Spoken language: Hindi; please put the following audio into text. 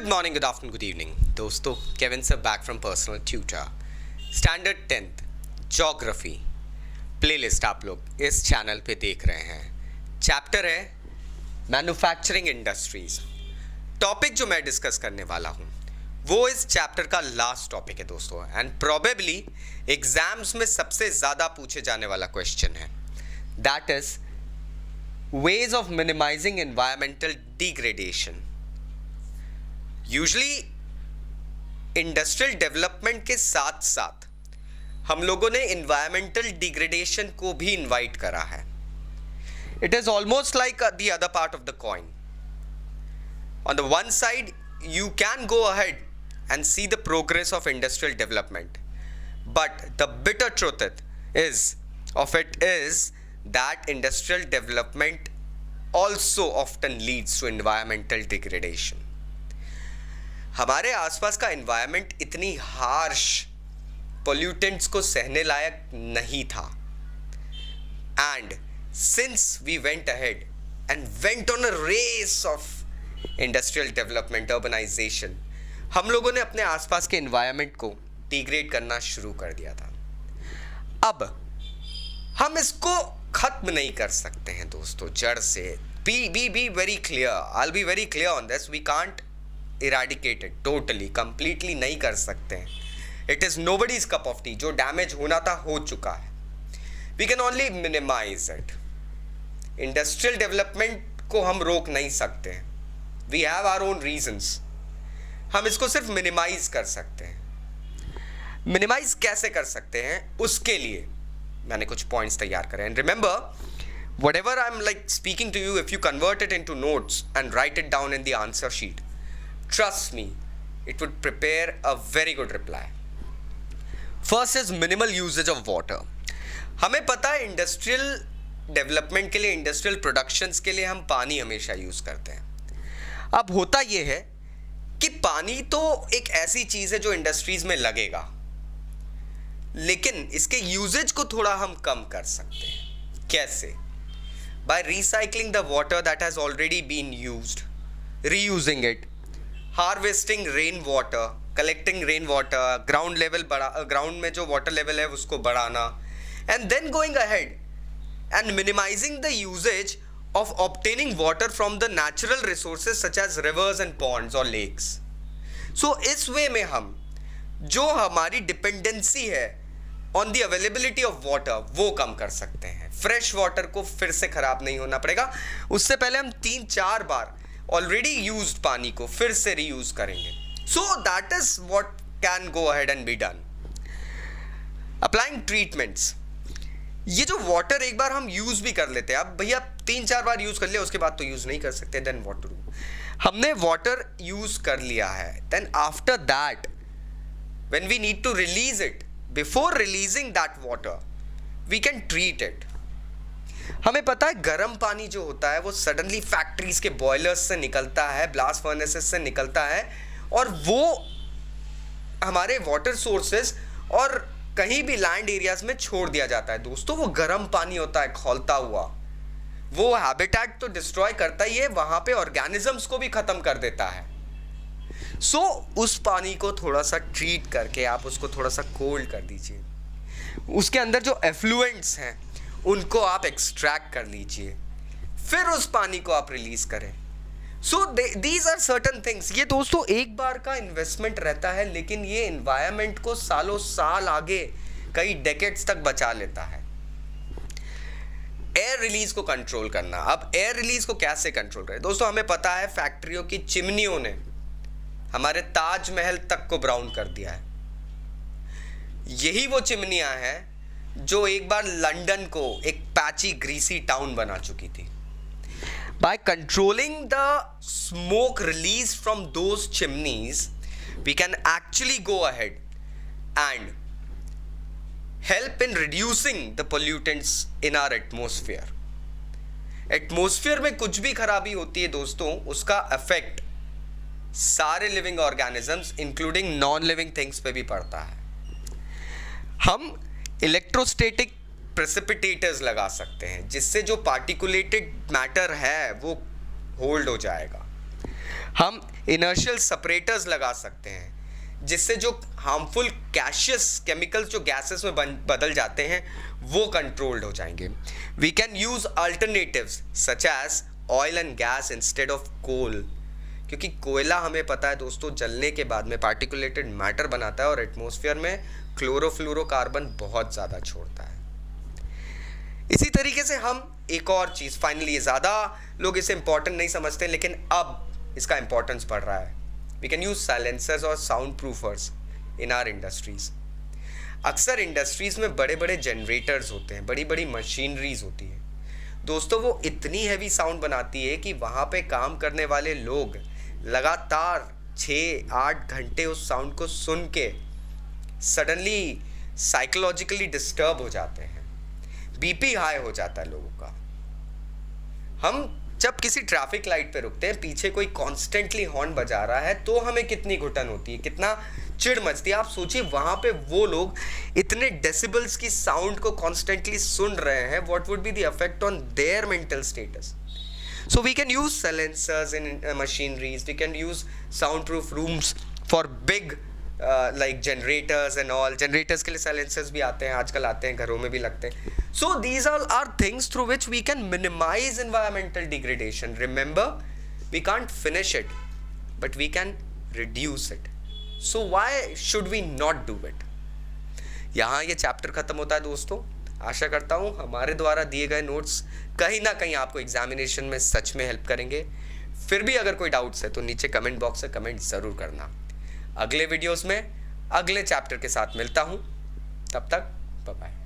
Good morning, good afternoon, good evening. दोस्तों Kevin sir back from personal tutor. Standard 10th geography playlist आप लोग इस चैनल पे देख रहे हैं. चैप्टर है मैन्युफैक्चरिंग इंडस्ट्रीज. टॉपिक जो मैं डिस्कस करने वाला हूँ वो इस चैप्टर का लास्ट टॉपिक है दोस्तों, एंड प्रोबेबली एग्जाम्स में सबसे ज़्यादा पूछे जाने वाला क्वेश्चन है. That is ways of minimizing environmental degradation. Usually industrial development के साथ साथ हम लोगों ने इन्वायरमेंटल डिग्रेडेशन को भी इनवाइट करा है. It is almost like the other part of the coin. On the one side you can go ahead and see the progress of industrial development, but the bitter truth is that industrial development also often leads to environmental degradation. हमारे आसपास का environment इतनी harsh pollutants को सहने लायक नहीं था, and since we went ahead and went on a race of industrial development, urbanization, हम लोगों ने अपने आसपास के environment को degrade करना शुरू कर दिया था. अब हम इसको खत्म नहीं कर सकते हैं दोस्तों जड़ से. Be very clear, I will be very clear on this. We can't eradicate it totally, completely नहीं कर सकते हैं. It is nobody's cup of tea. जो डैमेज होना था हो चुका है. We can only minimize it. Industrial development को हम रोक नहीं सकते हैं. We have our own reasons. हम इसको सिर्फ मिनिमाइज कर सकते हैं. मिनिमाइज कैसे कर सकते हैं उसके लिए मैंने कुछ पॉइंट्स तैयार करे. And remember, whatever I'm like speaking to you, if you convert it into notes and write it down in the answer sheet, trust me, it would prepare a very good reply. First is minimal usage of water. हमें पता है इंडस्ट्रियल डेवलपमेंट के लिए, इंडस्ट्रियल प्रोडक्शंस के लिए हम पानी हमेशा यूज करते हैं. अब होता यह है कि पानी तो एक ऐसी चीज है जो इंडस्ट्रीज में लगेगा, लेकिन इसके यूजेज को थोड़ा हम कम कर सकते हैं. कैसे? By recycling the water that has already been used, reusing it, harvesting rain water, collecting rain water, ground level ground में जो वाटर लेवल है उसको बढ़ाना, and then going ahead and minimizing the usages of obtaining water from the natural resources such as rivers and ponds और लेक्स. सो इस वे में हम जो हमारी डिपेंडेंसी है on the availability of water वो कम कर सकते हैं. फ्रेश वाटर को फिर से खराब नहीं होना पड़ेगा. उससे पहले हम 3-4 बार ऑलरेडी यूज्ड पानी को फिर से रीयूज करेंगे. So that is what can go ahead and be done. Applying treatments. ये जो वाटर एक बार हम यूज भी कर लेते हैं, अब भैया 3-4 बार यूज कर लिया उसके बाद तो यूज नहीं कर सकते, देन व्हाट टू डू. हमने वाटर यूज कर लिया है, then after that when we need to release it, before releasing that water we can treat it. हमें पता है गर्म पानी जो होता है वो सडनली फैक्ट्रीज के बॉयलर्स से निकलता है, ब्लास्ट फर्नेसेस से निकलता है, और वो हमारे वाटर सोर्सेस और कहीं भी लैंड एरियाज में छोड़ दिया जाता है. दोस्तों वो गर्म पानी होता है खौलता हुआ, वो हैबिटेट तो डिस्ट्रॉय करता ही है, वहां पे ऑर्गेनिजम्स को भी खत्म कर देता है. सो उस पानी को थोड़ा सा ट्रीट करके आप उसको थोड़ा सा कोल्ड कर दीजिए. उसके अंदर जो एफ्लुएंट्स हैं उनको आप एक्सट्रैक्ट कर लीजिए, फिर उस पानी को आप रिलीज करें. So these are certain things. ये दोस्तों एक बार का इन्वेस्टमेंट रहता है, लेकिन ये एनवायरनमेंट को सालों साल आगे कई डेकेड्स तक बचा लेता है. एयर रिलीज को कंट्रोल करना. अब एयर रिलीज को कैसे कंट्रोल करें दोस्तों? हमें पता है फैक्ट्रियों की चिमनियों ने हमारे ताजमहल तक को ब्राउन कर दिया है. यही वो चिमनियां हैं जो एक बार लंदन को एक पैची ग्रीसी टाउन बना चुकी थी. By controlling the smoke release from those chimneys we can actually go ahead and help in reducing the pollutants in our atmosphere. Atmosphere में कुछ भी खराबी होती है दोस्तों, उसका इफेक्ट सारे living organisms including non living things पे भी पड़ता है. हम इलेक्ट्रोस्टैटिक प्रेसिपिटेटर्स लगा सकते हैं जिससे जो पार्टिकुलेटेड मैटर है वो होल्ड हो जाएगा. हम इनर्शियल सेपरेटर्स लगा सकते हैं जिससे जो हार्मफुल गैशियस केमिकल्स जो गैसेस में बदल जाते हैं वो कंट्रोल्ड हो जाएंगे. We can use alternatives such as oil and gas instead of coal, क्योंकि कोयला हमें पता है दोस्तों जलने के बाद में पार्टिकुलेटेड मैटर बनाता है और एटमॉस्फेयर में क्लोरोफ्लोरोकार्बन बहुत ज़्यादा छोड़ता है. इसी तरीके से हम एक और चीज़ फाइनली, ज़्यादा लोग इसे इंपॉर्टेंट नहीं समझते लेकिन अब इसका इंपॉर्टेंस बढ़ रहा है. वी कैन यूज साइलेंसर्स और साउंड प्रूफर्स इन आर इंडस्ट्रीज. अक्सर इंडस्ट्रीज में बड़े बड़े जनरेटर्स होते हैं, बड़ी बड़ी मशीनरीज होती है दोस्तों. वो इतनी हैवी साउंड बनाती है कि वहाँ पे काम करने वाले लोग लगातार 6-8 घंटे उस साउंड को सुन के सडनली साइकोलॉजिकली डिस्टर्ब हो जाते हैं. बीपी हाई हो जाता है लोगों का. हम जब किसी ट्रैफिक लाइट पे रुकते हैं, पीछे कोई कॉन्स्टेंटली हॉर्न बजा रहा है तो हमें कितनी घुटन होती है, कितना चिढ़ मचती है. आप सोचिए वहाँ पे वो लोग इतने डेसिबल्स की साउंड को कॉन्स्टेंटली सुन रहे हैं. What would be the effect on their mental status. So we can use silencers in machineries. We can use soundproof rooms for big like generators and all. Generators के लिए silencers भी आते हैं, आजकल आते हैं, घरों में भी लगते हैं. So these all are things through which we can minimize environmental degradation. Remember, we can't finish it, but we can reduce it. So why should we not do it? यहाँ ये चैप्टर खत्म होता है दोस्तों. आशा करता हूँ हमारे द्वारा दिए गए नोट्स कहीं ना कहीं आपको एग्जामिनेशन में सच में हेल्प करेंगे. फिर भी अगर कोई डाउट्स है तो नीचे कमेंट बॉक्स से कमेंट ज़रूर करना. अगले वीडियोस में अगले चैप्टर के साथ मिलता हूँ. तब तक बाय बाय.